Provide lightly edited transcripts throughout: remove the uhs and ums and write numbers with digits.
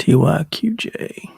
TYQJ.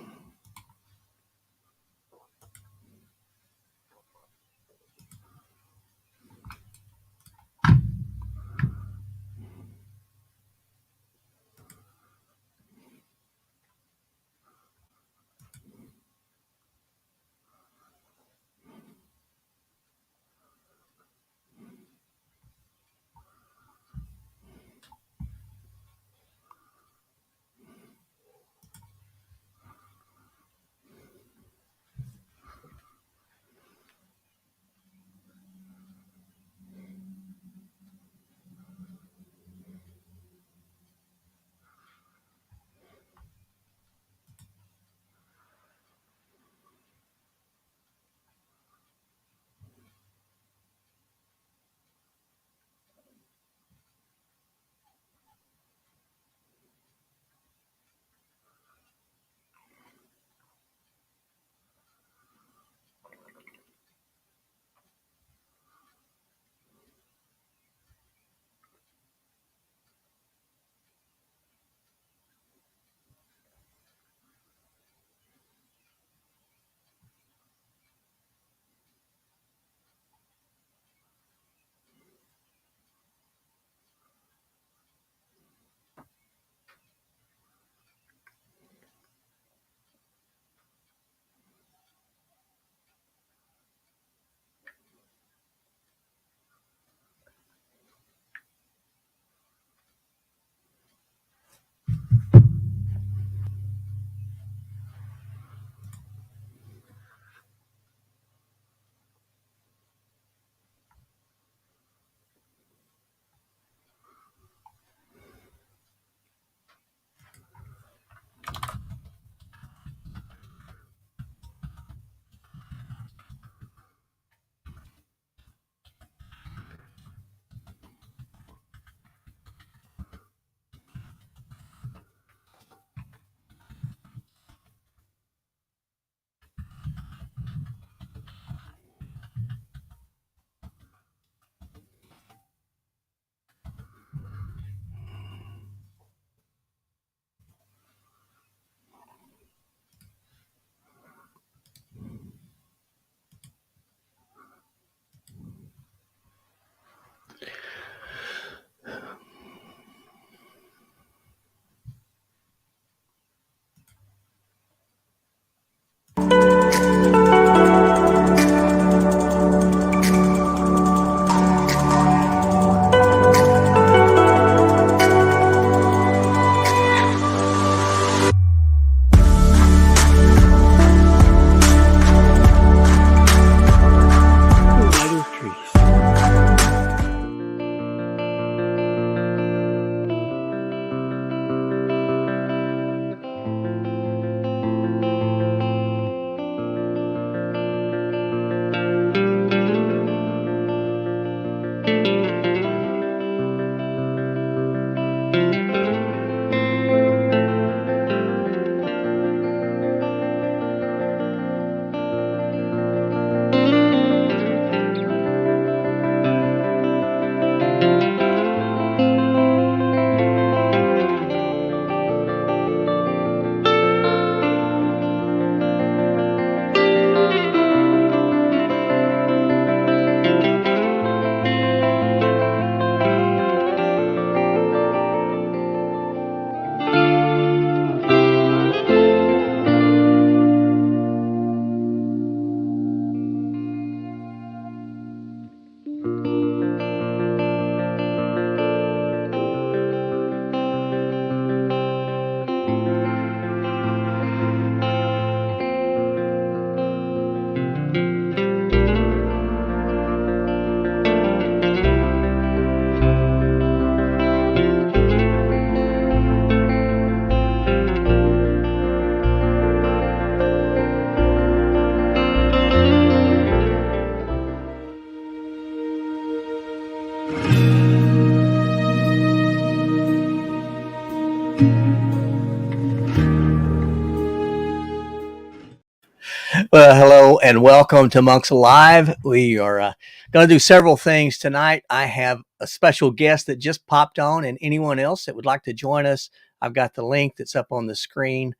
Well, hello and welcome to Monks Alive. We are going to do several things tonight. I have a special guest that just popped on, and anyone else that would like to join us I've got the link that's up on the screen.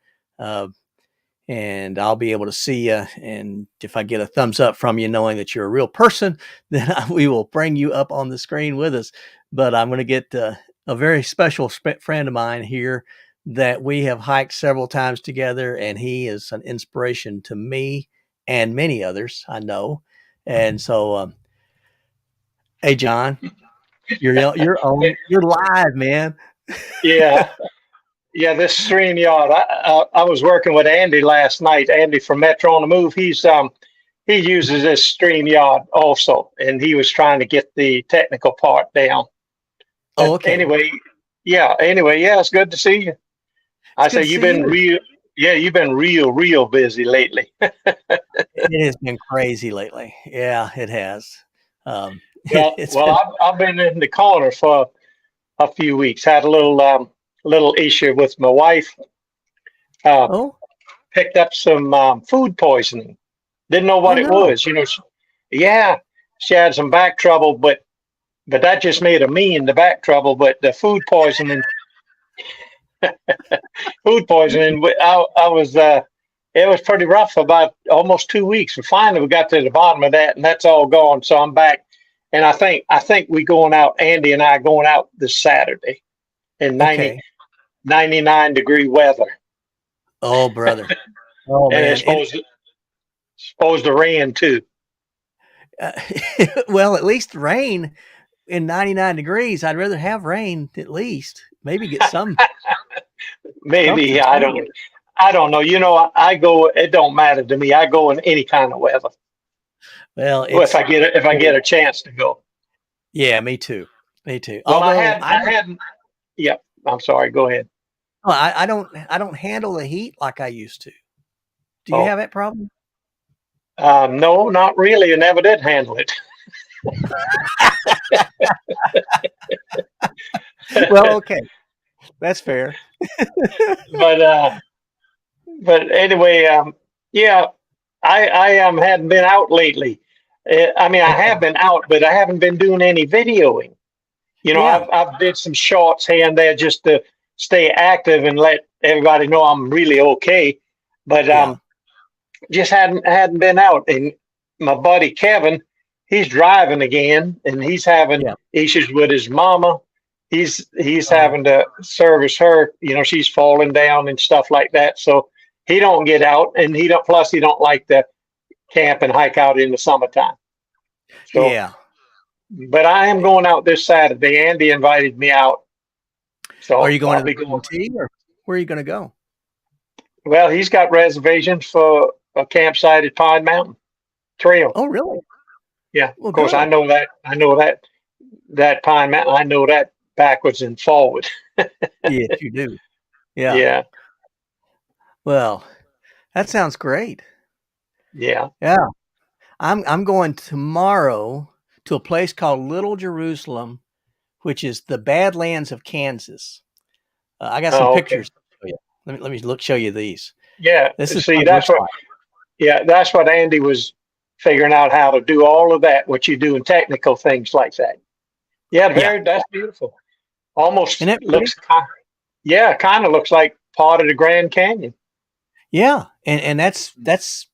And I'll be able to see you. And if I get a thumbs up from you, knowing that you're a real person, then we will bring you up on the screen with us. But I'm going to get a very special friend of mine here that we have hiked several times together, and he is an inspiration to me and many others I know. And so, hey, John, you're live, man. Yeah, yeah. This StreamYard. I was working with Andy last night. Andy from Metro on the Move. He uses this StreamYard also, and he was trying to get the technical part down. But Okay. Anyway, yeah. Anyway, yeah. It's good to see you. I say you've been real. Yeah, you've been real busy lately. It has been crazy lately. Yeah, it has. I've been in the corner for a few weeks. Had a little issue with my wife. Oh, Picked up some food poisoning. Didn't know what it no. was. Yeah, she had some back trouble, but that just made her mean, the back trouble. But the food poisoning, I was it was pretty rough for about almost 2 weeks. And finally, we got to the bottom of that, and that's all gone. So I'm back, and I think we going out. Andy and I going out this Saturday in 99-degree weather. Oh, brother. Oh, and man. It's supposed to rain too. Well, at least rain in 99 degrees. I'd rather have rain at least. Maybe get some. Maybe I don't know. I go. It don't matter to me. I go in any kind of weather. Well, if I get a chance to go. Yeah, me too. Me too. Well, I hadn't. Yeah, I'm sorry. Go ahead. Well, I don't handle the heat like I used to. Do you have that problem? No, not really. I never did handle it. Well, okay, that's fair. but anyway, yeah, I hadn't been out lately. I mean, I have been out, but I haven't been doing any videoing. I've did some shorts here and there just to stay active and let everybody know I'm really okay. But just hadn't been out. And my buddy Kevin, he's driving again, and he's having issues with his mama. He's having to service her. She's falling down and stuff like that. So he don't get out, and he don't like to camp and hike out in the summertime. So, yeah. But I am going out this Saturday. Andy invited me out. So are you going to the tea, or where are you going to go? Well, he's got reservations for a campsite at Pine Mountain Trail. Oh, really? Yeah. Well, of course, good. I know that Pine Mountain. I know that backwards and forward. Yes, you do. Yeah. Yeah. Well, that sounds great. Yeah. Yeah. I'm going tomorrow to a place called Little Jerusalem, which is the Badlands of Kansas. I got some pictures. Okay. Let me show you these. Yeah. That's what Andy was figuring out, how to do all of that, what you do in technical things like that. Yeah, that's beautiful. Almost looks kind of looks like part of the Grand Canyon. Yeah, and that's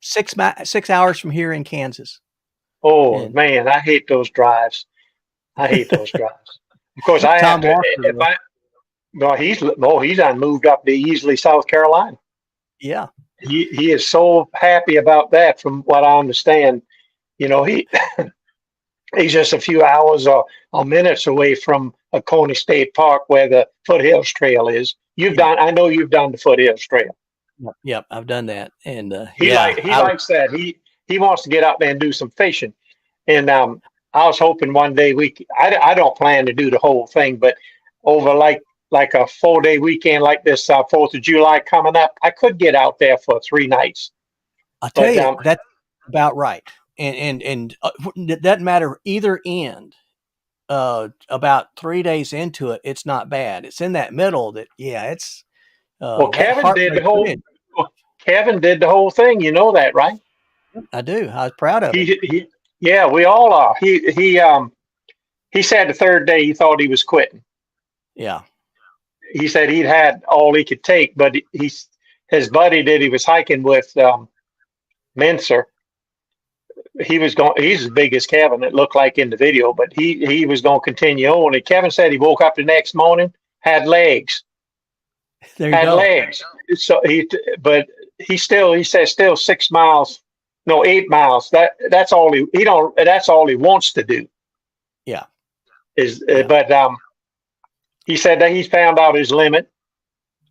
6 hours from here in Kansas. Oh, man, I hate those drives. Of course, I have to. He's moved up to Easley, South Carolina. Yeah, he is so happy about that. From what I understand, he's just a few hours or minutes away from Oconee State Park, where the Foothills Trail is. I know you've done the Foothills Trail. Yep, I've done that, and he likes that. He wants to get out there and do some fishing, and I was hoping one day I don't plan to do the whole thing, but over like a 4-day weekend like this 4th of July coming up, I could get out there for 3 nights. I'll tell you, that's about right, and it doesn't matter either end. About 3 days into it, it's not bad. It's in that middle that it's. Kevin did the whole thing. You know that, right? I do. I was proud of it. Yeah, we all are. He said the 3rd day he thought he was quitting. Yeah. he said he'd had all he could take, but his buddy that he was hiking with, Mincer, he's as big as Kevin, it looked like in the video, but he was going to continue on. And Kevin said he woke up the next morning, had legs. There you go. Legs. So he says still 6 miles, no, 8 miles. That's all that's all he wants to do. Yeah. But he said that he's found out his limit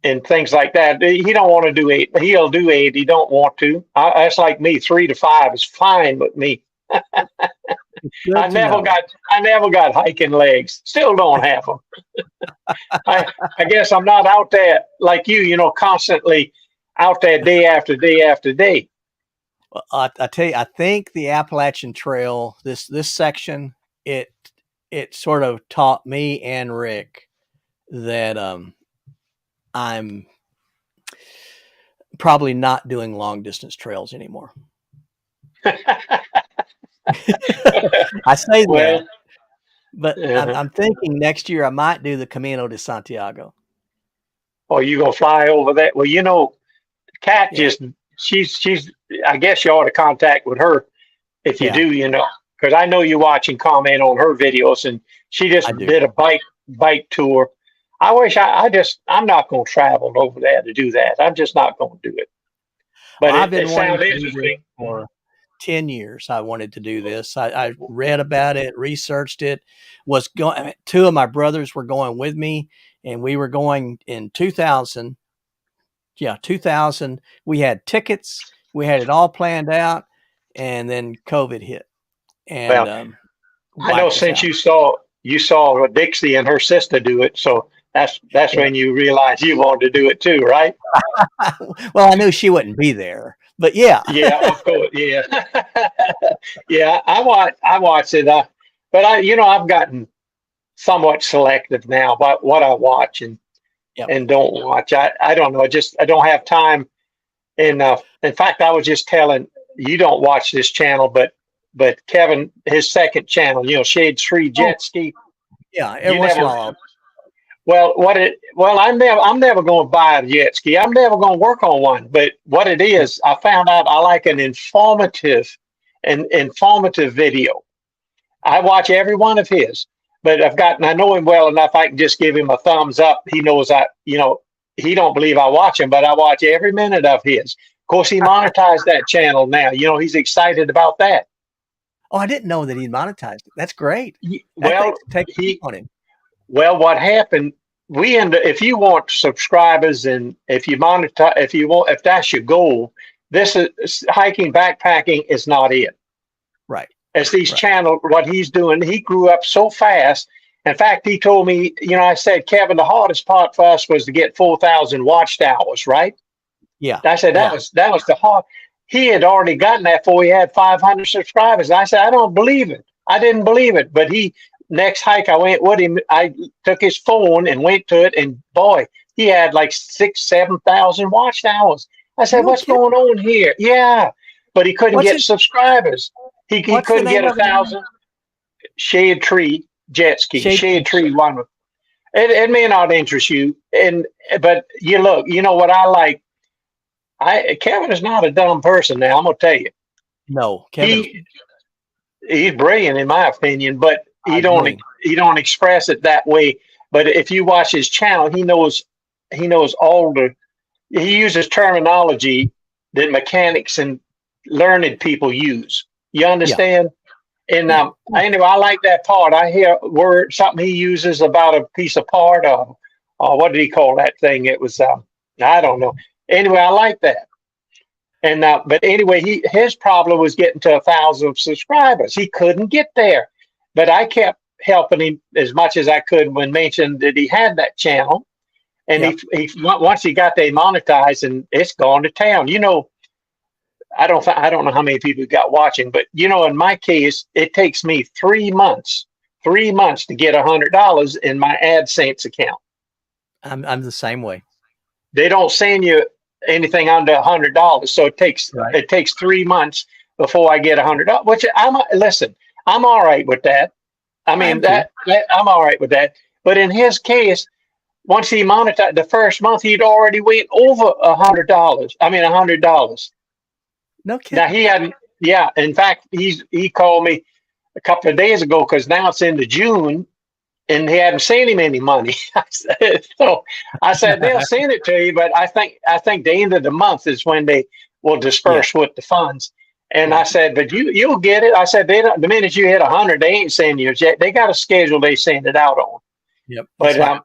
and things like that. He don't want to do 8. He'll do 8. He don't want to. That's like me. 3 to 5 is fine with me. I never got hiking legs. Still don't have them. I guess I'm not out there like you, constantly out there day after day after day. Well, I tell you, I think the Appalachian Trail, this section, it sort of taught me and Rick that I'm probably not doing long distance trails anymore. I say that, but I'm thinking next year I might do the Camino de Santiago. Oh, you gonna fly over that? Well, Kat she's. I guess you ought to contact with her if you do, because I know you watch and comment on her videos, and she just did a bike tour. I wish I'm not going to travel over there to do that. I'm just not going to do it. But I've been sounds interesting. For 10 years. I wanted to do this. I read about it, researched it, two of my brothers were going with me, and we were going in 2000. Yeah, 2000. We had tickets. We had it all planned out, and then COVID hit. And I know since you saw Dixie and her sister do it, so that's when you realized you wanted to do it too, right? Well, I knew she wouldn't be there, but yeah. Yeah, of course. Yeah. Yeah, I watch it. But I've gotten somewhat selective now about what I watch and don't watch. I don't know. I don't have time. And in fact, I was just telling you, don't watch this channel, but Kevin, his second channel, Shade Tree Jet Ski. Yeah, every once in a while. Well, I'm never going to buy a jet ski. I'm never going to work on one. But what it is, I found out I like an informative video. I watch every one of his, but I know him well enough. I can just give him a thumbs up. He knows he don't believe I watch him, but I watch every minute of his. Of course, he monetized that channel now. He's excited about that. Oh, I didn't know that he monetized it. That's great. Take a peek on him. Well, what happened? If you want subscribers and if you monetize, if that's your goal, this is hiking, backpacking is not it. Right. As these channels, what he's doing, he grew up so fast. In fact, he told me, I said, Kevin, the hardest part for us was to get 4,000 watched hours, right? Yeah. I said that was the hard. He had already gotten that before he had 500 subscribers. And I said, I don't believe it. I didn't believe it, but next hike I went with him, I took his phone and went to it, and boy, he had like 7,000 watch hours. I said, what's going on here? Yeah, but he couldn't get subscribers. He couldn't get 1,000. Shade Tree Jet Ski. Shade Tree one. It may not interest you, but what I like. Kevin is not a dumb person. Now I'm gonna tell you. No, Kevin. He's brilliant in my opinion, but he don't express it that way. But if you watch his channel, he knows he uses terminology that mechanics and learned people use. You understand? Yeah. And anyway, I like that part. I hear something he uses about a piece of part of, what did he call that thing? It was I don't know. Anyway, I like that. And but anyway, his problem was getting to 1,000 subscribers. He couldn't get there. But I kept helping him as much as I could when mentioned that he had that channel. And he once he got they monetized, and it's gone to town. I don't know how many people got watching, but in my case, it takes me 3 months to get $100 in my AdSense account. I'm the same way. They don't send you anything under $100, so it takes 3 months before I get $100. Which I'm all right with that. I mean, I'm all right with that. But in his case, once he monetized the first month, he'd already went over $100. I mean, $100. No Now kidding. he hadn't. Yeah, in fact, he called me a couple of days ago because now it's into June and he hadn't sent him any money. So I said they'll send it to you, but I think the end of the month is when they will Yeah. disperse with the funds. And I Right. said, but you'll get it. I said they don't. The minute you hit 100, they ain't sending you yet. They got a schedule they send it out on. Yep. It's But like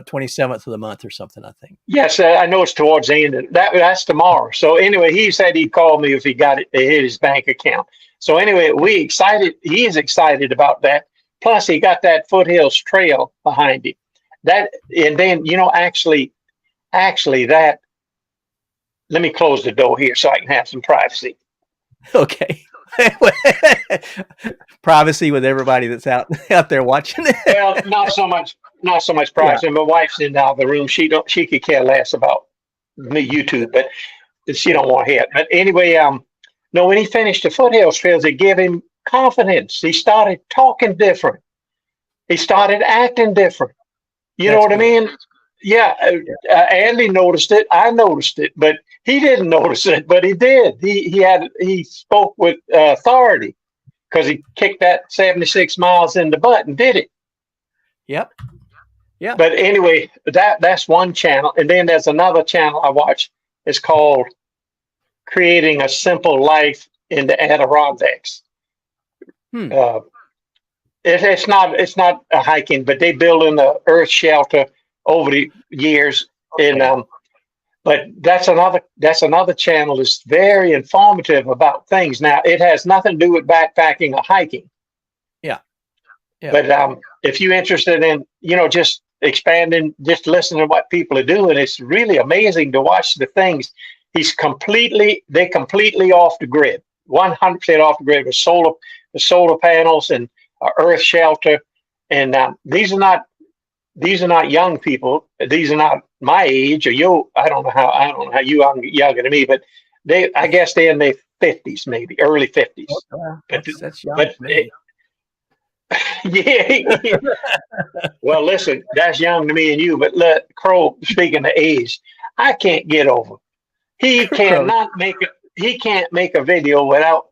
27th of the month or something, I think. yes, I know it's towards the end. That's tomorrow. So anyway, he said he'd call me if he got it. It hit his bank account. So anyway, we excited. He is excited about that. Plus, he got that Foothills Trail behind him. That and then actually that. Let me close the door here so I can have some privacy. Okay. Privacy with everybody that's out there watching. Well, not so much Yeah. privacy. My wife's in the other room. She could care less about me YouTube, but she don't want to hear it. But anyway, no, when he finished the Foothills Trails, it gave him confidence. He started talking different. He started acting different. You know That's what I good. mean? Yeah, Yeah. Andy noticed it. I noticed it, but he didn't notice it. But he did. He spoke with authority because he kicked that 76 miles in the butt and did it. Yep. Yeah. But anyway, that's one channel, and then there's another channel I watch. It's called Creating a Simple Life in the Adirondacks. Hmm. Uh, it's not a hiking, but they build in the earth shelter over the years, and Okay. but that's another channel that's very informative about things. Now it has nothing to do with backpacking or hiking, Yeah. Yeah. but if you're interested in just expanding, just listening to what people are doing, it's really amazing to watch the things. They're completely off the grid, 100% off the grid with solar panels and earth shelter, and these are not young people. These are not my age or you. I don't know how you are younger than me, but I guess they're in their 50s, maybe early 50s. Well, But that's young but to me. yeah. Well, listen, that's young to me and you. But let Crow, speaking of age, I can't get over. He Crows. cannot make a he can't make a video without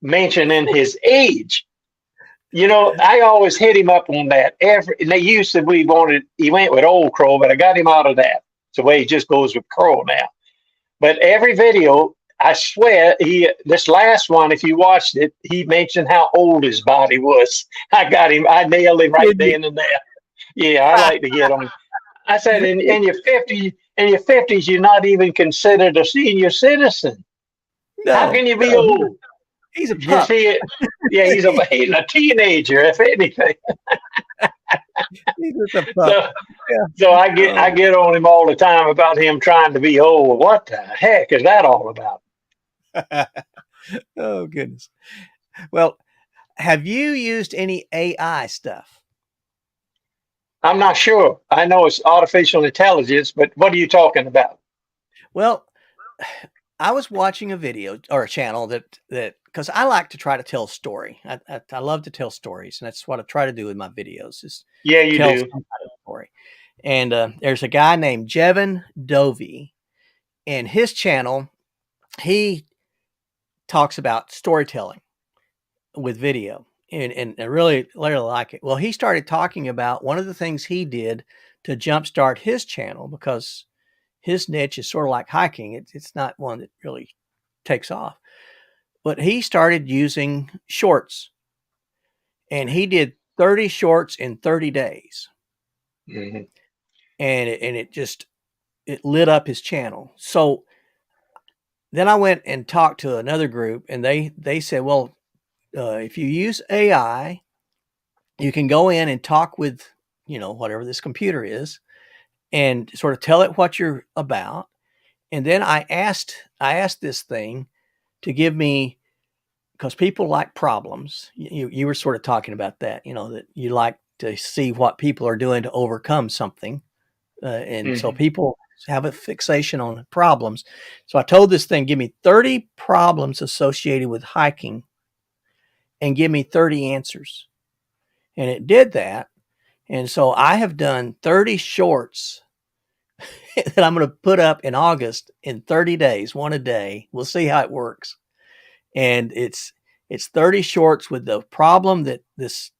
mentioning his age. I always hit him up on that. And they used to he went with Old Crow, but I got him out of that. It's the way he just goes with Crow now. But every video, I swear, this last one, if you watched it, he mentioned how old his body was. I got him. I nailed him right Did you? then and there. Yeah, I like to get him. I said, in your 50s, you're not even considered a senior citizen. How No. can you be No. old? He's a You pup. see it? Yeah, he's a teenager, if anything. He's just a pup. So, Yeah. so I get on him all the time about him trying to be old. What the heck is that all about? Oh goodness. Well, have you used any AI stuff? I'm not sure. I know it's artificial intelligence, but what are you talking about? Well, I was watching a video or a channel that because I like to try to tell a story. I love to tell stories, and that's what I try to do with my videos is Yeah, you tell do. some kind of story. And there's a guy named Jevin Dovey, and his channel, he talks about storytelling with video, and I really like it. Well, he started talking about one of the things he did to jumpstart his channel because his niche is sort of like hiking. It's not one that really takes off, but he started using shorts, and he did 30 shorts in 30 days, Hmm. and it lit up his channel. So then I went and talked to another group, and they said, well, if you use AI, you can go in and talk with whatever this computer is, and sort of tell it what you're about. And then I asked this thing to give me, because people like problems. You were sort of talking about that, that you like to see what people are doing to overcome something, and so Hmm. people have a fixation on problems. So I told this thing, give me 30 problems associated with hiking, and give me 30 answers, and it did that. And so I have done 30 shorts that I'm going to put up in August in 30 days, one a day. We'll see how it works. And it's 30 shorts with the problem that this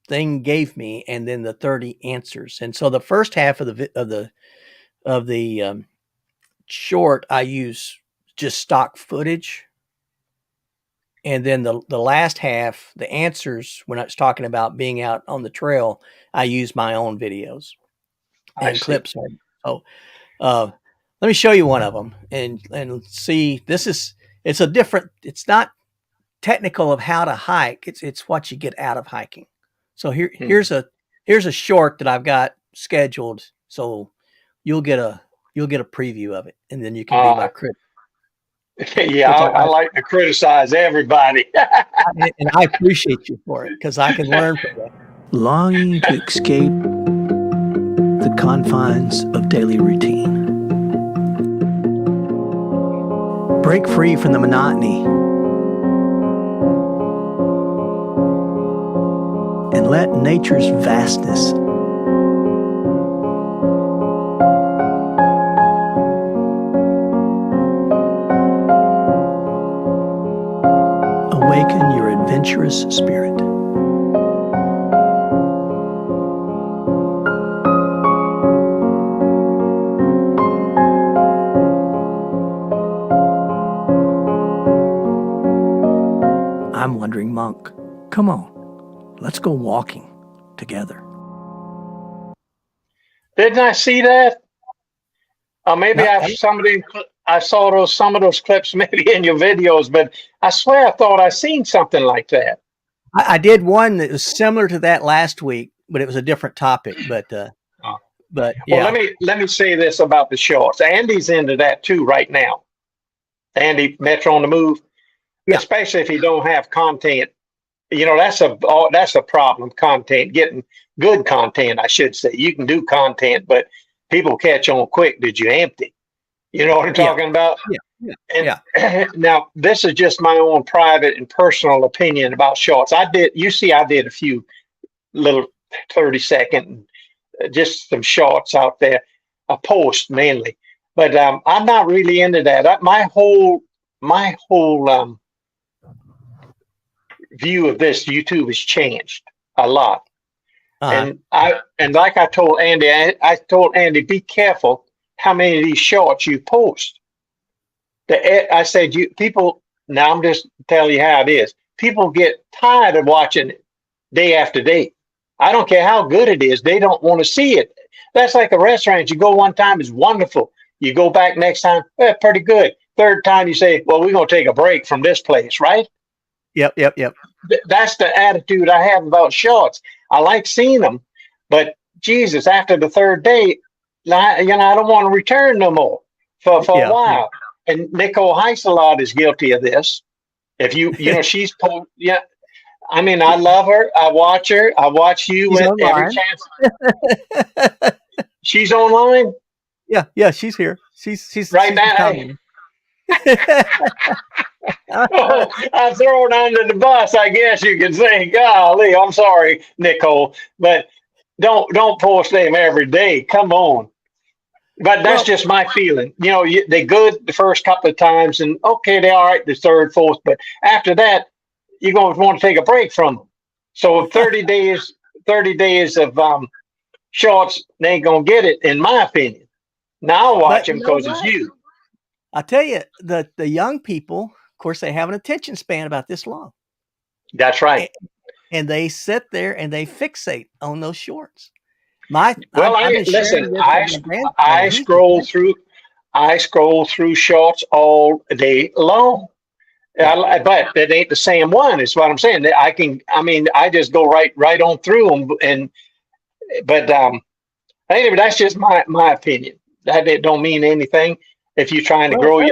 thing gave me, and then the 30 answers. And so the first half of the short, I use just stock footage. And then the last half, the answers, when I was talking about being out on the trail, I use my own videos and clips. So let me show you one of them and see. It's a different. It's not technical of how to hike. It's what you get out of hiking. So here's a short that I've got scheduled. So you'll get a preview of it, and then you can be my critic. Yeah, I like to criticize everybody. And I appreciate you for it, because I can learn from that. Longing to escape the confines of daily routine. Break free from the monotony and let nature's vastness awaken your adventurous spirit. I'm Wandering Monk. Come on, let's go walking together. Didn't I see that? Maybe I saw some of those clips maybe in your videos, but I swear I thought I seen something like that. I did one that was similar to that last week, but it was a different topic. But yeah. Well, let me say this about the shorts. Andy's into that too right now. Andy, Metro on the Move, especially if you don't have content. You know, that's a problem. Content, getting good content, I should say. You can do content, but people catch on quick. Did you empty? You know what I'm talking about? Yeah. Now, this is just my own private and personal opinion about shorts. I did a few little 30-second, just some shorts out there, a post mainly, but I'm not really into that. My whole view of this YouTube has changed a lot. And like I told Andy, I told Andy, be careful how many of these shorts you post. I said, people, now I'm just telling you how it is. People get tired of watching it day after day. I don't care how good it is. They don't want to see it. That's like a restaurant. You go one time, it's wonderful. You go back next time, pretty good. Third time you say, well, we're going to take a break from this place, right? Yep. That's the attitude I have about shorts. I like seeing them, but Jesus, after the third day, I don't want to return no more for a while. And Nicole Heiselot is guilty of this. If she's I mean, I love her. I watch her. I watch you with every chance. She's online. Yeah, she's here. She's right now. I'm thrown under the bus, I guess you can say. Golly, I'm sorry, Nicole, but don't post them every day. Come on. But that's just my feeling. You know, they're good the first couple of times, and okay, they're all right the third, fourth, but after that, you're going to want to take a break from them. So 30 days of shorts, they ain't going to get it, in my opinion. Now I'll watch them because it's you. I tell you, the young people, of course, they have an attention span about this long. That's right. And they sit there and they fixate on those shorts. I scroll through shorts all day long. But that ain't the same one. Is what I'm saying. I just go right on through them. But anyway, that's just my opinion. That it don't mean anything. If you're trying to grow,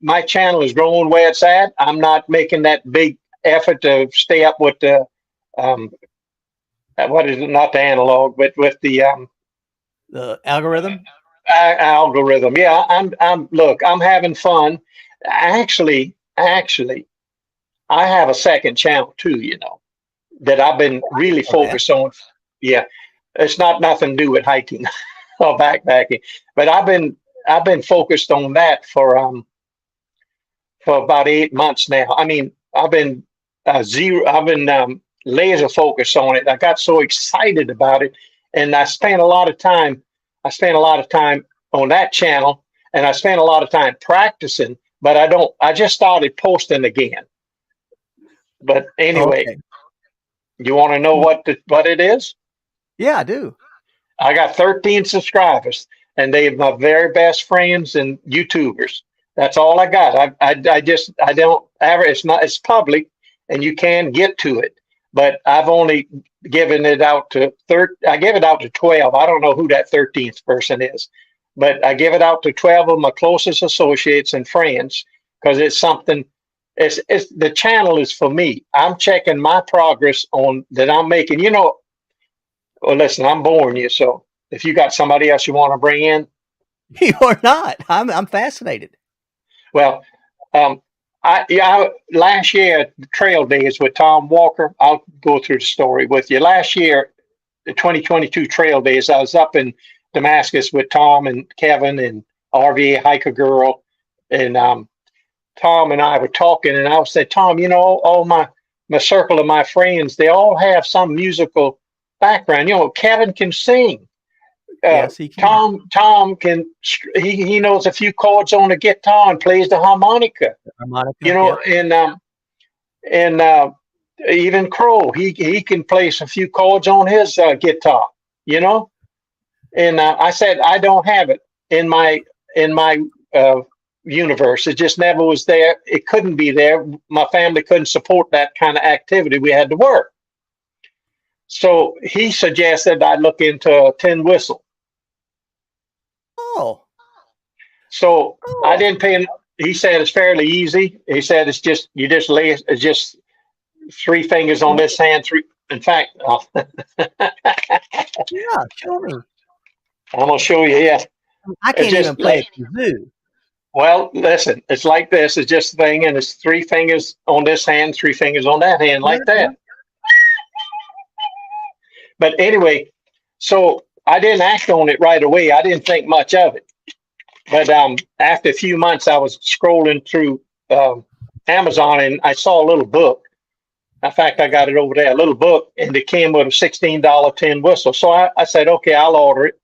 my channel is growing where it's at. I'm not making that big effort to stay up with the what is it? Not the analog, but with the algorithm. Algorithm. Yeah, I'm having fun. Actually, I have a second channel too. You know, that I've been really focused on. Yeah, It's not nothing to do with hiking or backpacking, but I've been focused on that for about 8 months now. I mean, I've been laser focused on it. I got so excited about it, and I spent a lot of time. I spent a lot of time on that channel, and I spent a lot of time practicing. But I don't. I just started posting again. But anyway, Okay. you want to know what it is? Yeah, I do. I got 13 subscribers, and they're my very best friends and YouTubers. That's all I got. I just I don't ever. It's not. It's public, and you can get to it. But I've only given it out to I give it out to 12. I don't know who that 13th person is, but I give it out to 12 of my closest associates and friends because it's something. It's the channel is for me. I'm checking my progress on that I'm making. You know, well, listen, I'm boring you, so if you got somebody else you want to bring in, You are not. I'm fascinated. well, um, last year Trail Days with Tom Walker. I'll go through the story with you. Last year, the 2022 Trail Days, I was up in Damascus with Tom and Kevin and RVA Hiker Girl, and Tom and I were talking, and I said, Tom, you know, all my circle of my friends, they all have some musical background. You know, Kevin can sing. Yes, he can. Tom can he knows a few chords on the guitar and plays the harmonica. You Harmonica. know, Yep. and even Crow, he can play some few chords on his guitar. You know, and I said I don't have it in my universe. It just never was there. It couldn't be there. My family couldn't support that kind of activity. We had to work. So he suggested I look into a tin whistle. Oh. So I Oh. didn't pay. He said it's fairly easy. He said it's just you just lay it's just three fingers on this hand. Three. In fact, Yeah. Show me. I'm gonna show you. Yeah, I it's can't even just play a kazoo. well. Listen, it's like this. It's just a thing, and it's three fingers on this hand, three fingers on that hand, Yeah, like yeah. that. But anyway, so I didn't act on it right away. I didn't think much of it. But after a few months, I was scrolling through Amazon and I saw a little book. In fact, I got it over there, a little book, and it came with a $16 tin whistle. So I said, okay, I'll order it.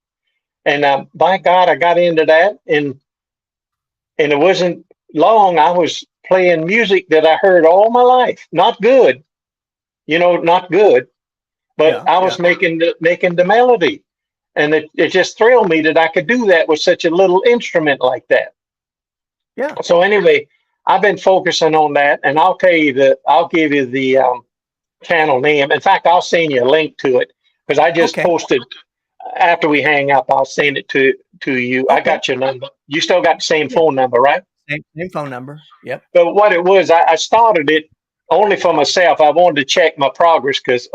And by God, I got into that, and it wasn't long. I was playing music that I heard all my life. Not good, you know, not good, but Yeah. I Yeah. was making the melody, and it just thrilled me that I could do that with such a little instrument like that. Yeah. So anyway, I've been focusing on that, and I'll give you the channel name. In fact, I'll send you a link to it because I just Okay. posted after we hang up. I'll send it to you. I Okay. got your number. You still got the same Yeah. phone number, right? Same phone number. Yep. But what it was, I started it only for myself. I wanted to check my progress because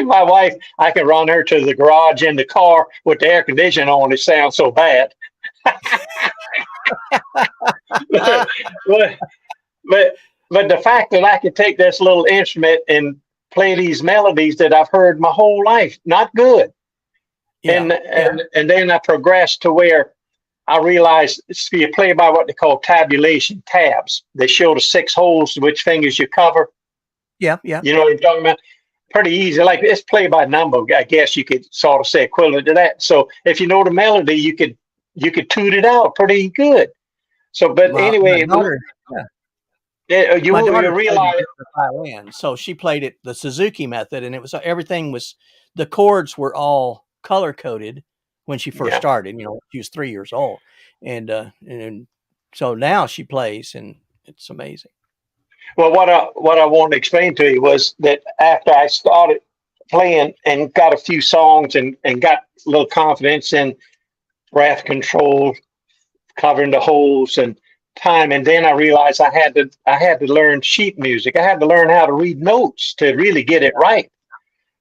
my wife, I can run her to the garage in the car with the air conditioning on. It sounds so bad. but, but but the fact that I could take this little instrument and play these melodies that I've heard my whole life, not good. Yeah. And then I progressed to where I realized you play by what they call tabulation tabs. They show the six holes, which fingers you cover. Yeah. Yeah. You know what I'm talking about? Pretty easy. Like it's play by number. I guess you could sort of say equivalent to that. So if you know the melody, you could toot it out pretty good. So, but My anyway, daughter. My you daughter studied realize, the violin, so she played it the Suzuki method, and it was everything was the chords were all color coded when she first yeah. started. You know, she was 3 years old, and so now she plays, and it's amazing. Well, what I wanted to explain to you was that after I started playing and got a few songs and got a little confidence in breath control, covering the holes and time, and then I realized I had to learn sheet music. I had to learn how to read notes to really get it right.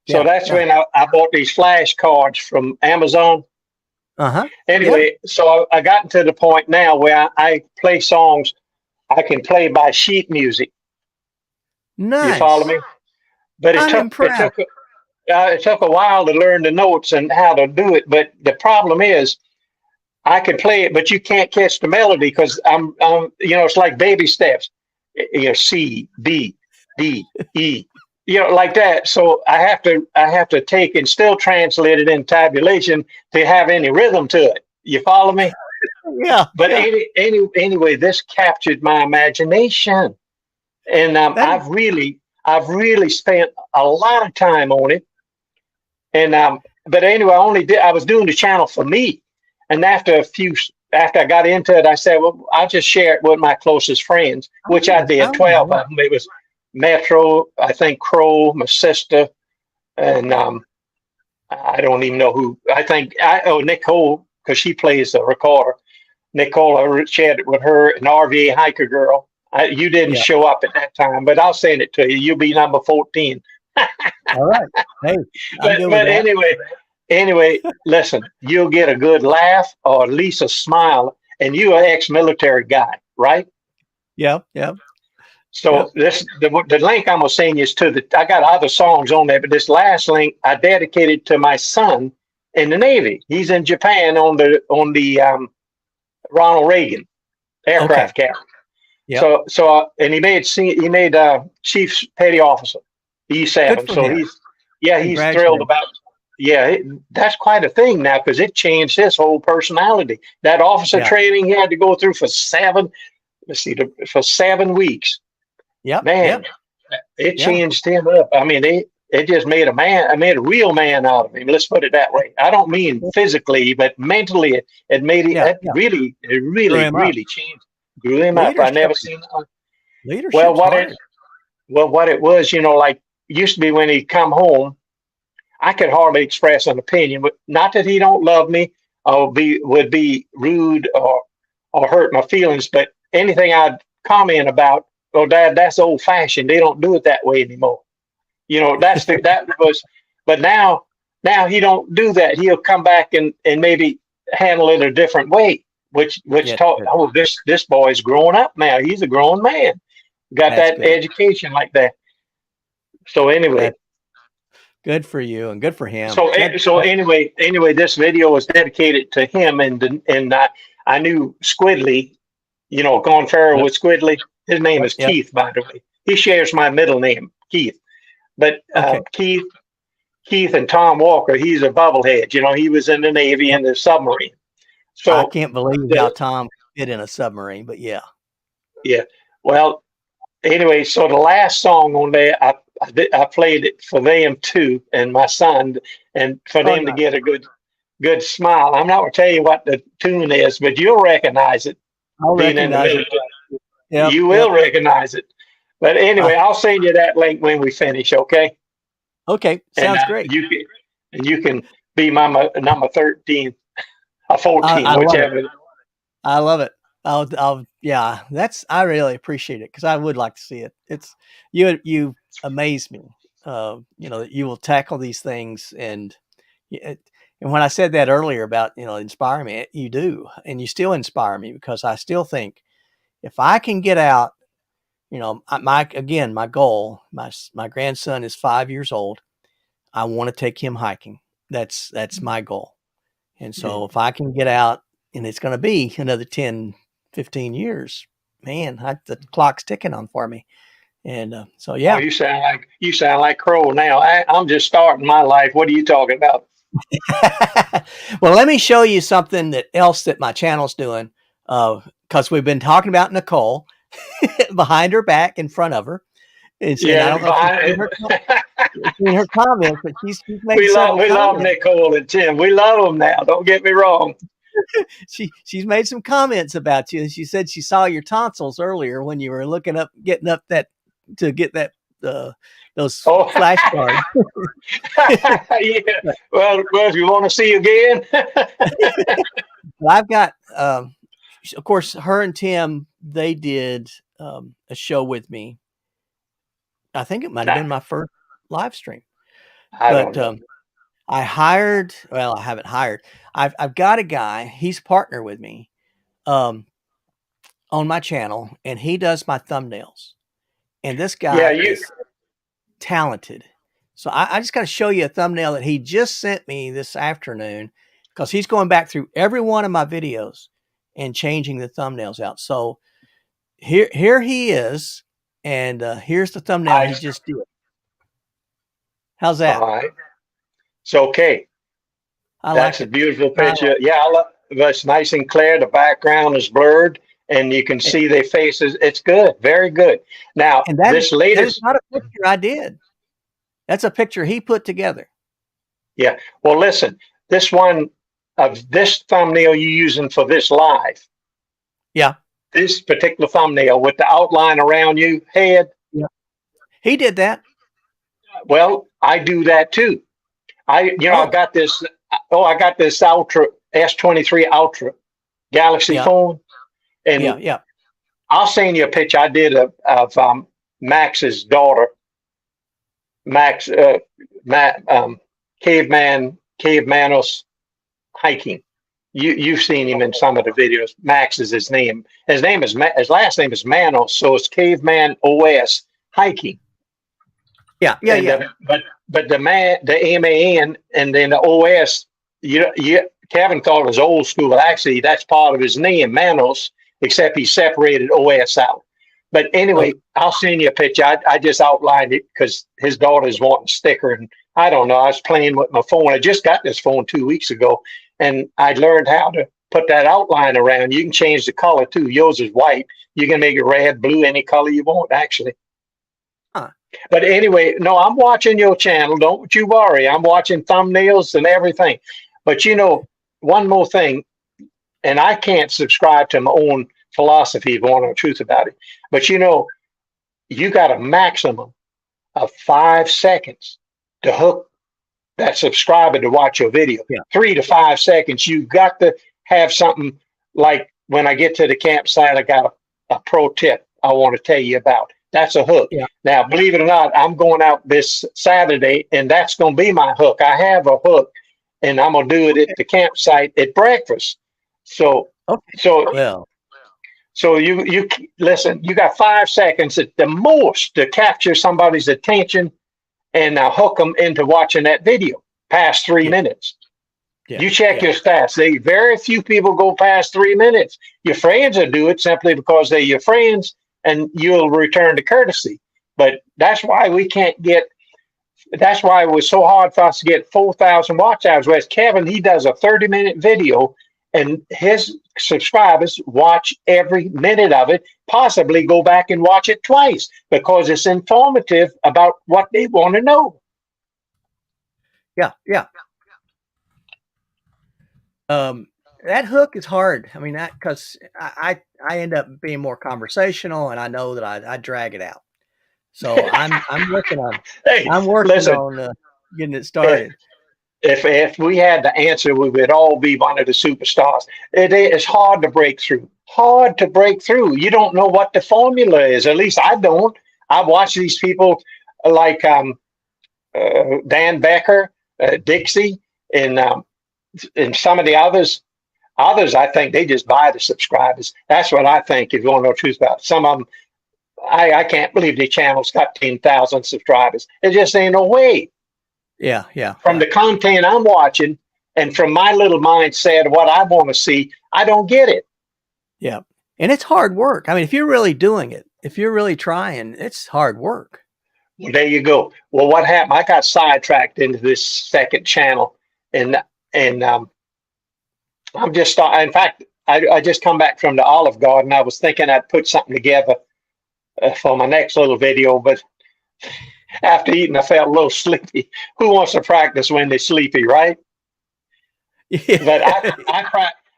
So Yeah, that's yeah. when I bought these flashcards from Amazon. Uh-huh. Yeah. Anyway, so I got to the point now where I play songs I can play by sheet music. You follow Nice. me? But I'm it impressed. took it took a while to learn the notes and how to do it. But the problem is, I could play it, but you can't catch the melody because it's like baby steps. C, B, D, E, like that. So I have to take and still translate it in tabulation to have any rhythm to it. You follow me? Yeah, But yeah. anyway, this captured my imagination, and That I've really spent a lot of time on it. And but anyway, I was doing the channel for me, and after I got into it, I said, well, I'll just share it with my closest friends, which I did, oh, 12 yeah. of them. It was Metro, I think Crow, my sister, and I don't even know who. Nicole, because she plays the recorder. Nicole, I shared it with her, and RVA Hiker Girl. You didn't Yeah. show up at that time, but I'll send it to you. You'll be number 14. All right. Hey, I'm good with But that. anyway, listen, you'll get a good laugh or at least a smile, and you're an ex-military guy, right? Yeah, yeah, yeah. So the link I'm gonna send you is I got other songs on there, but this last link I dedicated to my son in the Navy. He's in Japan on the Ronald Reagan Okay. aircraft carrier. Yep. And he made chief petty officer Good E7. for So him. he's thrilled Congratulations. about. That's quite a thing now because it changed his whole personality. That officer Yeah. training he had to go through for 7 weeks. Yep. Man, Yep. it Yeah. changed him up. I mean, it just made a man. I made a real man out of him. Let's put it that way. I don't mean physically, but mentally, it made Yeah. Yeah. it Grew really, him up. really changed. Grew him up. I Leadership. never seen. Well, Leadership's hard. what it was, like used to be when he'd come home, I could hardly express an opinion. But not that he don't love me or would be rude or hurt my feelings, but anything I'd comment about, oh, Dad, that's old fashioned. They don't do it that way anymore. That was. But now he don't do that. He'll come back and maybe handle it a different way, which Yeah. taught, Good. oh, this boy's growing up now. He's a grown man, got That's that good. education like that. So anyway, That's good for you and good for him. so anyway, this video was dedicated to him, and I knew Squidly, Gone Feral Yep. with Squidly. His name Yep. is Yep. Keith, by the way. He shares my middle name, Keith. But Okay. Keith and Tom Walker, he's a bubblehead. He was in the Navy Yep. in the submarine. I So can't believe how Tom fit in a submarine, but yeah. yeah, well, anyway, so the last song on there, I played it for them too, and my son, and for Oh, them to no. get a good smile. I'm not gonna tell you what the tune is, but you'll recognize it. I'll Being in the recognize it. military, Yep. you will Yep. recognize it. But anyway, Uh, I'll send you that link when we finish, okay? okay. And Sounds great. you can be my number 13 or 14, I love it. whichever. I love it. Yeah, I really appreciate it because I would like to see it. You amaze me. That you will tackle these things and when I said that earlier about, inspire me, you do, and you still inspire me because I still think if I can get out, my goal, my grandson is 5 years old. I want to take him hiking. That's my goal. And so if I can get out and it's going to be another 10, 15 years, man, the clock's ticking on for me. And so, Oh, yeah. you sound like Crow now. I'm just starting my life. What are you talking about? Well, let me show you something else that my channel's doing. Because we've been talking about Nicole behind her back, in front of her. And I don't know if you've seen her comments, but she's made several we love comments. Nicole and Tim. We love them now. Don't get me wrong. She's made some comments about you, and she said she saw your tonsils earlier when you were getting up to get those flashcards. Yeah. Well, if you want to see again. I've got, of course, her and Tim, they did a show with me. I think it might have been my first live stream. I don't know. I haven't hired. I've got a guy, he's partner with me on my channel, and he does my thumbnails. And this guy is talented. So I just got to show you a thumbnail that he just sent me this afternoon, because he's going back through every one of my videos and changing the thumbnails out. So here he is, and here's the thumbnail he just did. How's All that? right. It's okay. That's a beautiful picture. Yeah, I love it's nice and clear. The background is blurred and you can see their faces. It's good. Very good. Now, And that this is latest. not a picture I did. That's a picture he put together. Yeah. Well, listen, this one of this thumbnail you're using for this live. Yeah. This particular thumbnail with the outline around you head. Yeah. He did that. Well, I do that too. I got this. I got this Ultra S23 Ultra Galaxy phone, and yeah. I'll send you a picture I did of Max's daughter, Max, Cavemanos hiking. You've seen him in some of the videos. Max is his name. His last name is Manos, so it's Caveman OS hiking. Yeah. But the MAN and then the OS, Kevin thought it was old school. But actually, that's part of his name, Manos, except he separated OS out. But anyway, I'll send you a picture. I just outlined it because his daughter's wanting a sticker. And I don't know, I was playing with my phone. I just got this phone 2 weeks ago. And I learned how to put that outline around. You can change the color too. Yours is white. You can make it red, blue, any color you want, actually. But anyway, no, I'm watching your channel. Don't you worry. I'm watching thumbnails and everything. But one more thing, and I can't subscribe to my own philosophy if I want to know the truth about it. But you got a maximum of 5 seconds to hook that subscriber to watch your video. 3 to 5 seconds. You got to have something like when I get to the campsite, I got a pro tip I want to tell you about. That's a hook. Yeah. Now, believe it or not, I'm going out this Saturday, and that's going to be my hook. I have a hook, and I'm going to do it at the campsite at breakfast. So you listen. You got 5 seconds at the most to capture somebody's attention, and hook them into watching that video past 3 minutes. Yeah. You check your stats. Very few people go past 3 minutes. Your friends will do it simply because they're your friends, and you'll return the courtesy. But that's why we can't get. That's why it was so hard for us to get 4,000 watch hours. Whereas Kevin, he does a 30-minute video, and his subscribers watch every minute of it, possibly go back and watch it twice because it's informative about what they want to know. Yeah. That hook is hard. I mean, because I end up being more conversational, and I know that I drag it out. So I'm working on. I'm working on getting it started. If we had the answer, we would all be one of the superstars. It is hard to break through. Hard to break through. You don't know what the formula is. At least I don't. I watch these people like Dan Becker, Dixie, and some of the others. Others, I think they just buy the subscribers. That's what I think. If you want to know the truth about it. Some of them, I can't believe the channel's got 10,000 subscribers. It just ain't no way. Yeah. From the content I'm watching and from my little mindset of what I want to see, I don't get it. Yeah. And it's hard work. I mean, if you're really doing it, if you're really trying, it's hard work. Well, there you go. Well, what happened? I got sidetracked into this second channel, and I'm just, in fact, I just come back from the Olive Garden. I was thinking I'd put something together for my next little video, but after eating, I felt a little sleepy. Who wants to practice when they're sleepy, right? Yeah. But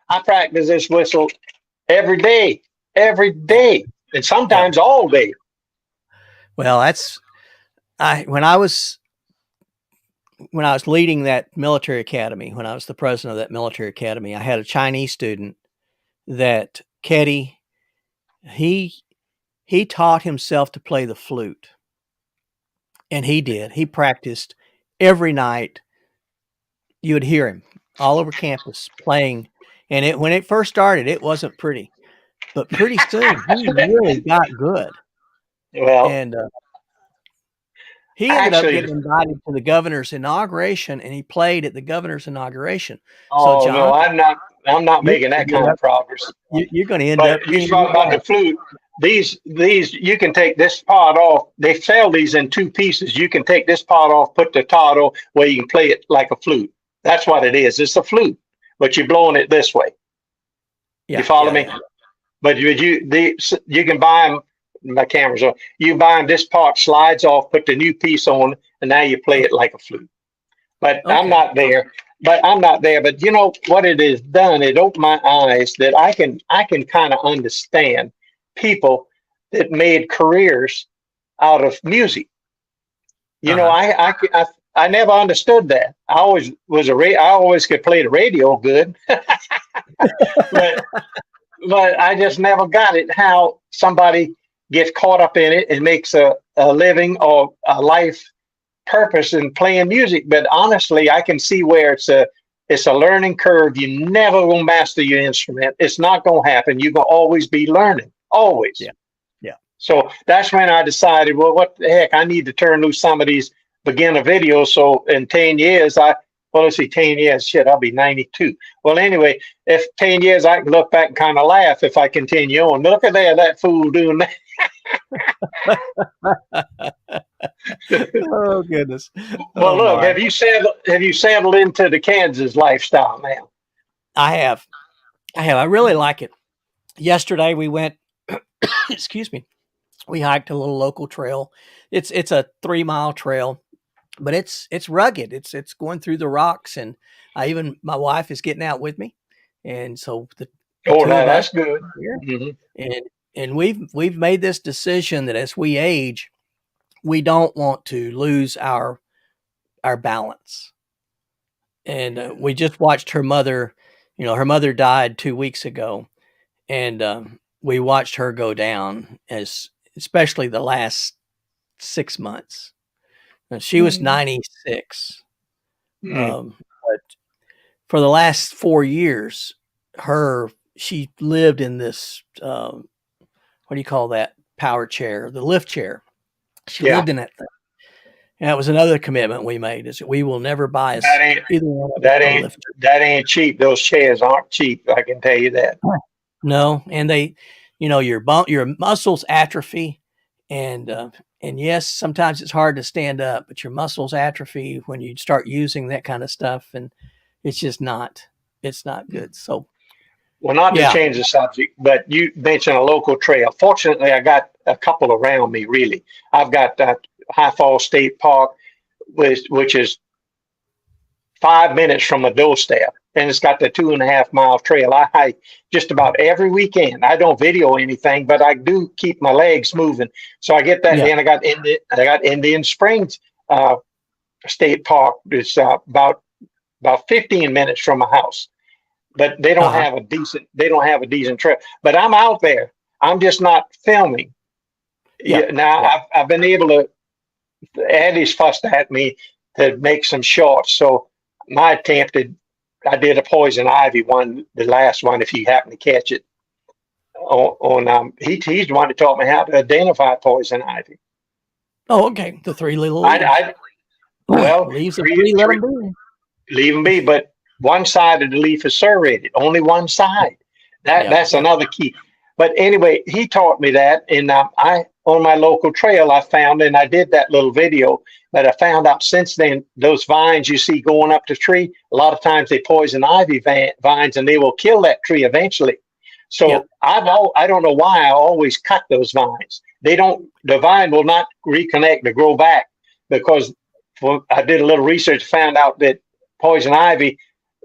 I practice this whistle every day, and sometimes all day. Well, when I was leading that military academy, when I was the president of that military academy, I had a Chinese student that Keddy, he taught himself to play the flute. And he did. He practiced every night. You would hear him all over campus playing. And when it first started, it wasn't pretty. But pretty soon, he really got good. Well, and He ended up Actually, getting invited to the governor's inauguration, and he played at the governor's inauguration. So, oh no, John, I'm not you're making that going kind to of progress. you're going to end up But you getting talk about the flute. These you can take this part off. They sell these in two pieces. You can take this part off, put the part on where you can play it like a flute. That's what it is. It's a flute, but you're blowing it this way. You follow me? Yeah. But you can buy them. My camera's on. You buy them. This part slides off. Put the new piece on, and now you play it like a flute. But Okay. I'm not there. But you know what it has done? It opened my eyes that I can kind of understand people that made careers out of music. You know, I never understood that. I always could play the radio good, but I just never got it. How somebody gets caught up in it and makes a living or a life purpose in playing music. But honestly, I can see where it's a learning curve. You never will master your instrument. It's not going to happen. You're going to always be learning, always. Yeah. So that's when I decided, well, what the heck? I need to turn loose some of these beginner videos. So in 10 years, let's see, 10 years, shit, I'll be 92. Well, anyway, if 10 years, I can look back and kind of laugh if I continue on. Look at that fool doing that. Oh goodness. Well, look, have you settled into the Kansas lifestyle now? I have. I really like it. Yesterday we went, excuse me, we hiked a little local trail. It's a 3-mile trail, but it's rugged. It's going through the rocks, and my wife is getting out with me. And so that's good. Mm-hmm. And we've made this decision that as we age, we don't want to lose our balance. And we just watched her mother. You know, her mother died 2 weeks ago, and we watched her go down, especially the last 6 months. Now, she was 96, but for the last 4 years, she lived in this what do you call that power chair, the lift chair. She lived in that thing. And that was another commitment we made, is that we will never buy either one of that ain't cheap. Those chairs aren't cheap. I can tell you that. No, and they, your muscles atrophy, and yes, sometimes it's hard to stand up, but your muscles atrophy when you start using that kind of stuff, and it's just it's not good. So, well, not to change the subject, but you mentioned a local trail. Fortunately, I got a couple around me. Really, I've got High Falls State Park, which is 5 minutes from my doorstep, and it's got the 2.5 mile trail. I hike just about every weekend. I don't video anything, but I do keep my legs moving. So I get that. And I got Indian Springs State Park. It's about 15 minutes from my house, but they don't have a decent trail. But I'm out there. I'm just not filming. Now I've been able to. Eddie's fussed at me to make some shorts. So I did a poison ivy one, the last one, if you happen to catch it. He's the one that taught me how to identify poison ivy. Oh, okay. The 3 little leaves. Leaves of 3, leave them be, but one side of the leaf is serrated, only one side. That's another key. But anyway, he taught me that, and on my local trail, I found, and I did that little video, but I found out since then, those vines you see going up the tree, a lot of times they poison ivy vines, and they will kill that tree eventually. So I don't know why I always cut those vines. The vine will not reconnect to grow back, because I did a little research, found out that poison ivy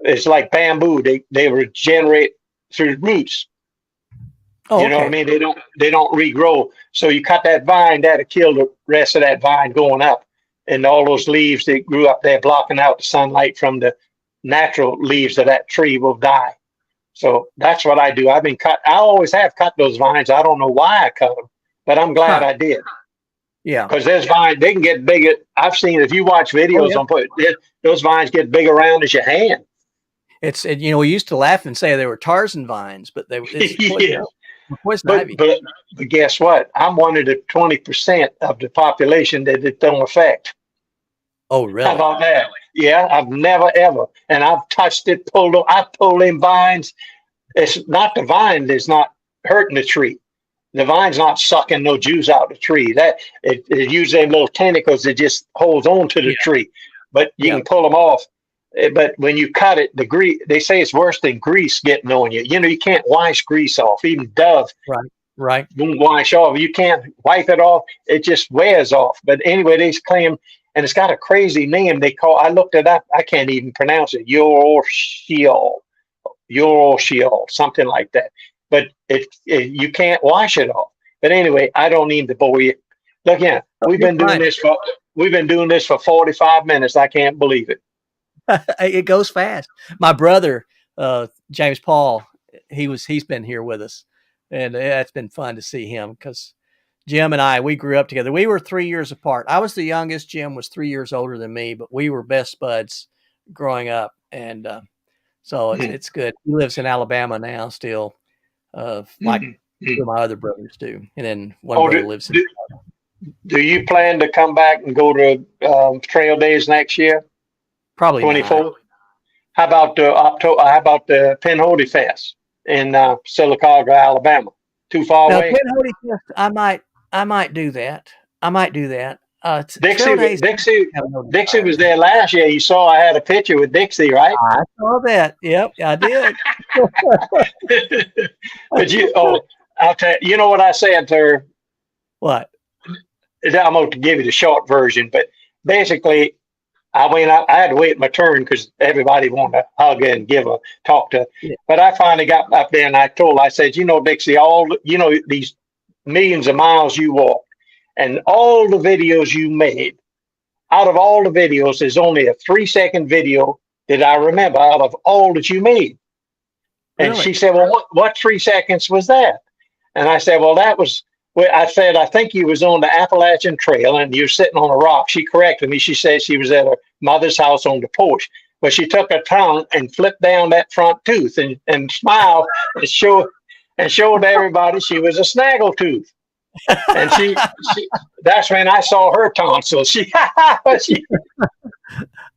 is like bamboo. They regenerate through roots. You know what I mean? They don't regrow. So you cut that vine, that'll kill the rest of that vine going up. And all those leaves that grew up there blocking out the sunlight from the natural leaves of that tree will die. So that's what I do. I always have cut those vines. I don't know why I cut them, but I'm glad I did. Yeah. Because those vines, they can get bigger. I've seen, if you watch videos those vines get big around as your hand. We used to laugh and say they were Tarzan vines, but Poison But ivy. but but guess what? I'm one of the 20% of the population that it don't affect. Oh, How really? about that? Yeah, I've never ever, and I've touched it, pulled them, I pulled in vines. It's not the vine that's not hurting the tree. The vine's not sucking no juice out the tree. That it uses them little tentacles that just holds on to the Yeah. tree. But you Yeah. can pull them off. But when you cut it, the grease, they say it's worse than grease getting on you. You know, you can't wash grease off. Even Dove Right. Right. won't wash off. You can't wipe it off. It just wears off. But anyway, they claim, and it's got a crazy name. They call, I looked it up. I can't even pronounce it. Uroshiol, something like that. But you can't wash it off. But anyway, I don't need to bore you. Look, yeah, we've You're been doing fine. this for 45 minutes. I can't believe it. It goes fast. My brother, James Paul, he's been here with us, and it's been fun to see him because Jim and I, we grew up together. We were 3 years apart. I was the youngest. Jim was 3 years older than me, but we were best buds growing up, and so it's good. He lives in Alabama now, still, like two of my other brothers do, and then one brother lives in. Do you plan to come back and go to Trail Days next year? Probably 24. not. How about the How about the Pinhoti Fest in Sylacauga, Alabama? Too far Now, away. Pinhoti Fest, I might do that. I might do that. Dixie was there last year. You saw I had a picture with Dixie, right? I saw that. Yep, I did. But I'll tell you. You know what I said to her? What? I'm going to give you the short version, but basically, I had to wait my turn because everybody wanted to hug her and talk to her. Yeah. But I finally got up there and I said, Dixie, these millions of miles you walked and all the videos you made, out of all the videos, there's only a 3-second video that I remember out of all that you made. And Really? she said, well, what 3 seconds was that? And I said, well, that was, I said, I think you was on the Appalachian Trail and you're sitting on a rock. She corrected me. She said she was at her mother's house on the porch. But she took her tongue and flipped down that front tooth and smiled and showed everybody she was a snaggletooth. And she that's when I saw her tonsil. She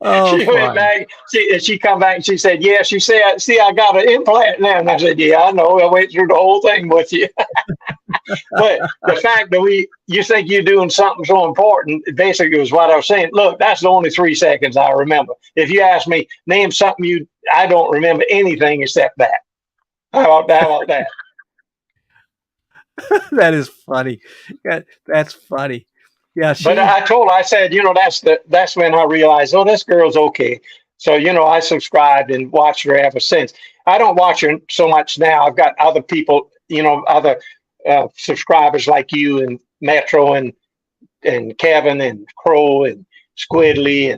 went back. She come back and she said, yeah, she said, see, I got an implant now. And I said, yeah, I know. I went through the whole thing with you. But the fact that you think you're doing something so important, basically was what I was saying. Look, that's the only 3 seconds I remember. If you ask me, name something I don't remember anything except that. How about that? That is funny. That's funny. Yeah. But I said, that's when I realized, this girl's okay. So, I subscribed and watched her ever since. I don't watch her so much now. I've got other people, other subscribers like you and Metro and Kevin and Crow and Squidly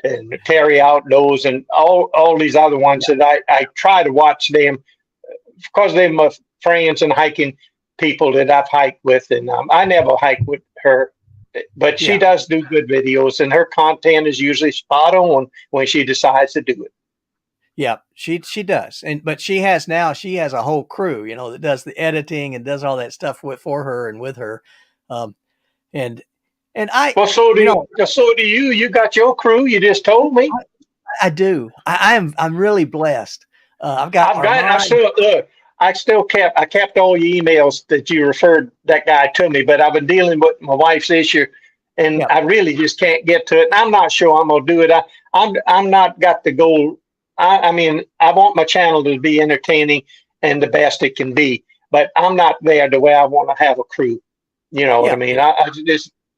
and Terry Outdoors and all these other ones that I try to watch them because they're my friends and hiking people that I've hiked with. And I never hike with her, but she does do good videos and her content is usually spot on when she decides to do it. Yeah, she does. But she has a whole crew, that does the editing and does all that stuff for her and with her. And I, well, so do you, you got your crew. You just told me. I do. I'm really blessed. I kept all your emails that you referred that guy to me, but I've been dealing with my wife's issue and I really just can't get to it. And I'm not sure I'm going to do it. I'm not got the goal. I mean, I want my channel to be entertaining and the best it can be, but I'm not there the way I want to have a crew. You know what I mean?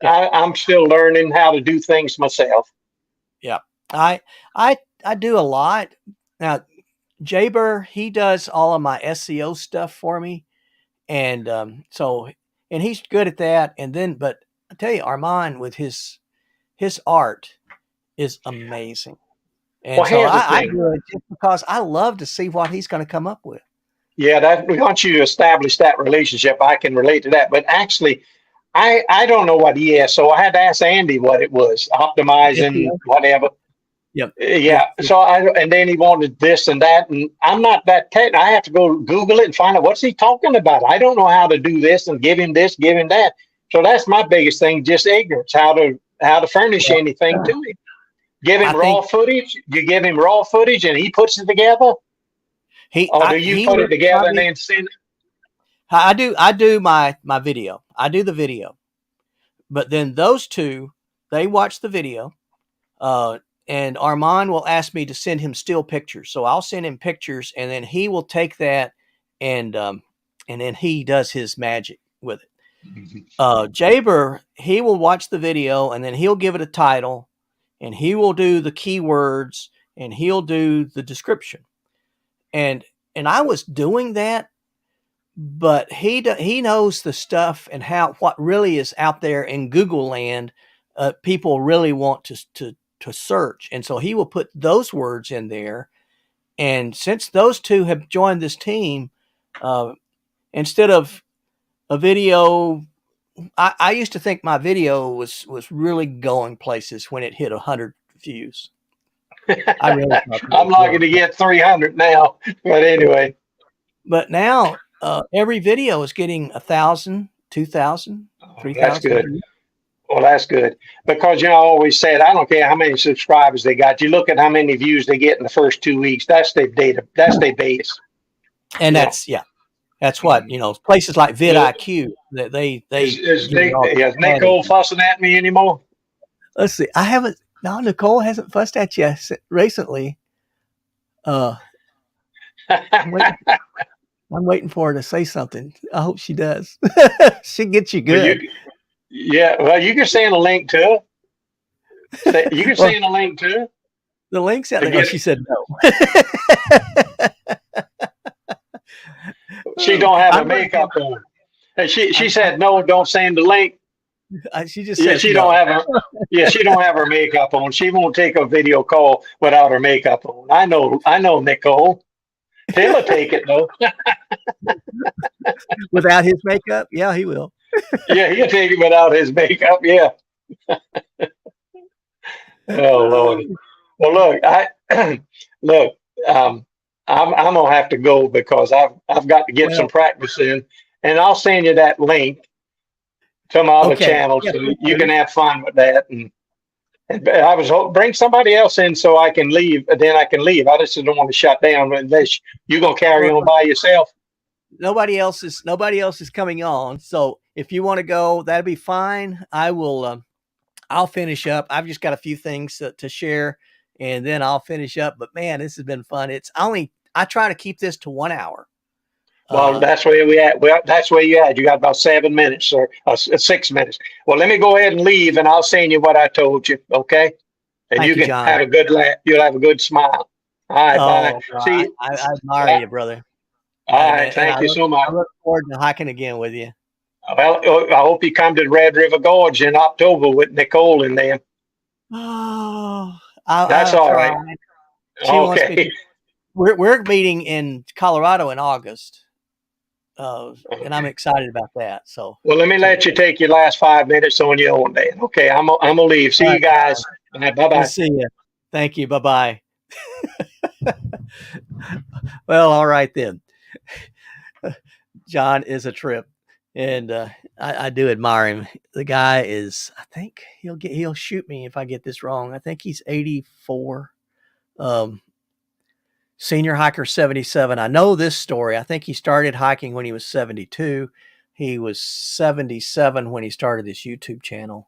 I'm still learning how to do things myself. Yeah. I do a lot. Now, Jaber, he does all of my SEO stuff for me. And and he's good at that. And then, but I tell you, Armand with his art is amazing. And I do it just because I love to see what he's going to come up with. Yeah, once you establish that relationship, I can relate to that. But actually, I don't know what he is. So I had to ask Andy what it was, optimizing, whatever. Yep. Yeah. So and then he wanted this and that, and I'm not that technical. I have to go Google it and find out what's he talking about. I don't know how to do this and give him this, give him that. So that's my biggest thing, just ignorance, how to furnish anything to him. Give him I raw think footage. You give him raw footage and he puts it together, or do you he put it would together and probably. then send it? I do my video. I do the video, but then those two, they watch the video. Uh, and Armand will ask me to send him still pictures. So I'll send him pictures, and then he will take that and then he does his magic with it. Jaber, he will watch the video and then he'll give it a title, and he will do the keywords and he'll do the description. And I was doing that, but he knows the stuff and what really is out there in Google land. People really want to search, and so he will put those words in there. And since those two have joined this team, instead of a video, I used to think my video was really going places when it hit 100 views. I really thought that I'm was lucky really to get 300 now, but anyway. But now every video is getting 1,000, 2,000, That's 3,000 good. views. Well, that's good because I always said I don't care how many subscribers they got. You look at how many views they get in the first 2 weeks. That's their data. That's their base. And You know. that's that's what places like vidIQ that they Is give you all the Nicole fussing at me anymore? Let's see. I haven't. No, Nicole hasn't fussed at you recently. I'm waiting for her to say something. I hope she does. She gets you good. Well, you can send a link to her. You can send a link to her. The link's out there. Oh, she said no. She don't have her makeup on. She said no. Don't send the link. She just said she no. don't have her. Yeah, she don't have her makeup on. She won't take a video call without her makeup on. I know, Nicole. Tim will take it though. Without his makeup, yeah, he will. Yeah, he'll take it without his makeup. Yeah. Oh Lord. Well, look. I'm gonna have to go because I've got to get some practice in, and I'll send you that link to my other channel so you can have fun with that. And I was hoping bring somebody else in so I can leave. Then I can leave. I just don't want to shut down unless you're gonna carry on by yourself. Nobody else is coming on. So if you want to go, that'd be fine. I will. I'll finish up. I've just got a few things to share, and then I'll finish up. But man, this has been fun. I try to keep this to 1 hour. Well, that's where we at. Well, that's where you at. You got about 7 minutes or 6 minutes. Well, let me go ahead and leave, and I'll send you what I told you. Okay, and you can John. have a good laugh. You'll have a good smile. All right, bye. God, See, I admire you, brother. All right, thank you so much. I look forward to hiking again with you. Well, I hope you come to the Red River Gorge in October with Nicole in there. Oh, that's all right. Okay. We're meeting in Colorado in August, and I'm excited about that. So, well, let me let you take your last 5 minutes on your own day. Okay, I'm gonna leave. See you guys. Bye bye. See you. Thank you. Bye bye. Well, all right then. John is a trip, and I do admire him. The guy is. I think he'll shoot me if I get this wrong. I think he's 84. Senior hiker 77. I know this story. I think he started hiking when he was 72. He was 77 when he started this YouTube channel.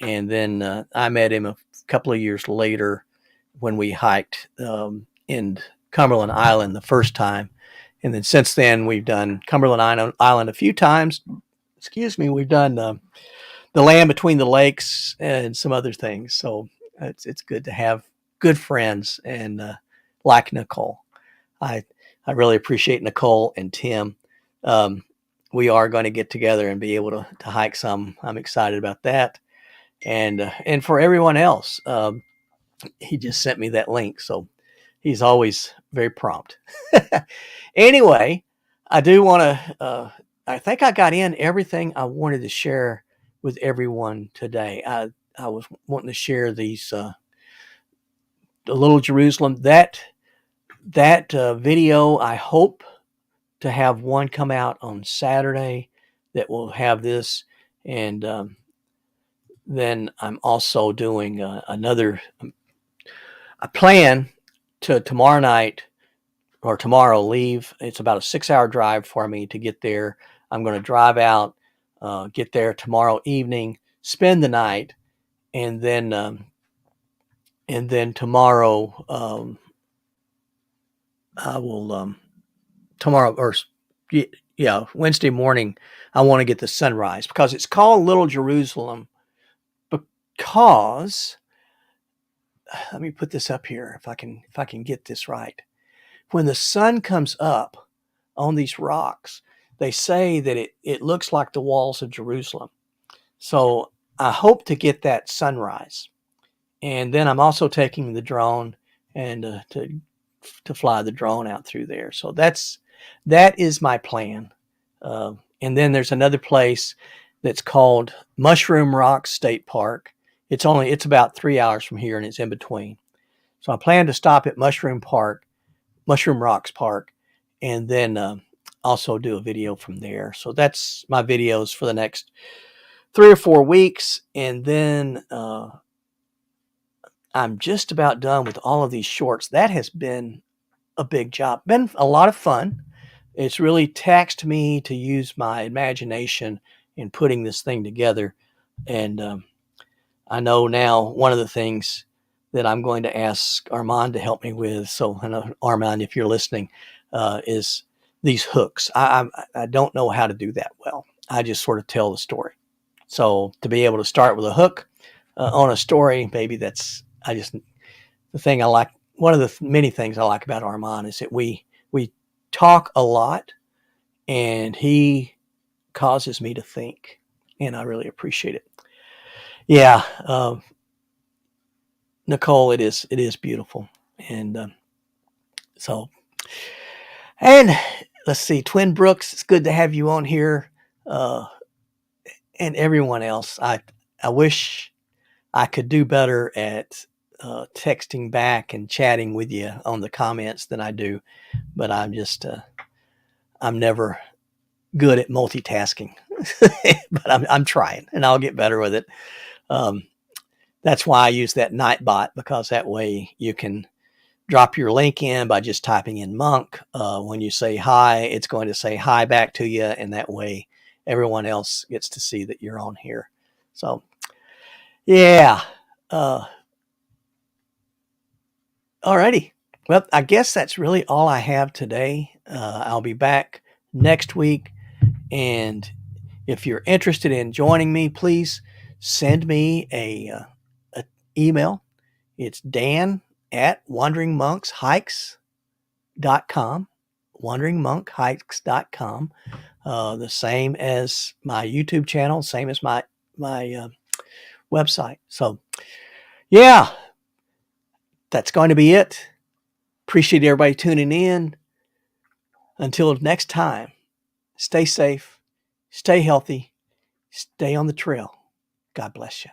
And then I met him a couple of years later when we hiked in Cumberland Island the first time. And then since then, we've done Cumberland Island a few times. Excuse me. We've done the land between the lakes and some other things. So it's good to have good friends and like Nicole. I really appreciate Nicole and Tim. We are going to get together and be able to hike some. I'm excited about that. And for everyone else, he just sent me that link. So he's always very prompt. Anyway, I do want to, I think I got in everything I wanted to share with everyone today. I was wanting to share these Little Jerusalem. That video, I hope to have one come out on Saturday that will have this, and then I'm also doing another. I plan to tomorrow night or tomorrow leave. It's about a 6-hour drive for me to get there. I'm going to drive out, get there tomorrow evening, spend the night, and then tomorrow I will tomorrow or Wednesday morning I want to get the sunrise, because it's called Little Jerusalem because let me put this up here if I can get this right. When the sun comes up on these rocks, they say that it looks like the walls of Jerusalem. So I hope to get that sunrise. And then I'm also taking the drone and to fly the drone out through there. So that is my plan. And then there's another place that's called Mushroom Rocks State Park. It's about 3 hours from here, and it's in between. So I plan to stop at Mushroom Rocks Park, and then also do a video from there. So that's my videos for the next 3 or 4 weeks. And then I'm just about done with all of these shorts. That has been a big job. Been a lot of fun. It's really taxed me to use my imagination in putting this thing together. And I know now one of the things that I'm going to ask Armand to help me with. So I know, Armand, if you're listening, is these hooks. I don't know how to do that well. I just sort of tell the story. So to be able to start with a hook on a story, maybe the thing I like. One of the many things I like about Armand is that we talk a lot, and he causes me to think, and I really appreciate it. Yeah, Nicole, it is beautiful, and and let's see, Twin Brooks, it's good to have you on here, and everyone else. I wish I could do better at texting back and chatting with you on the comments than I do, but I'm never good at multitasking, but I'm trying, and I'll get better with it. That's why I use that Nightbot, because that way you can drop your link in by just typing in Monk. When you say hi, it's going to say hi back to you, and that way everyone else gets to see that you're on here. So, yeah. Alrighty. Well, I guess that's really all I have today. I'll be back next week, and if you're interested in joining me, please send me a email. It's dan@wanderingmonkshikes.com, wanderingmonkhikes.com. The same as my YouTube channel, same as my website. So, yeah, that's going to be it. Appreciate everybody tuning in. Until next time, stay safe, stay healthy, stay on the trail. God bless you.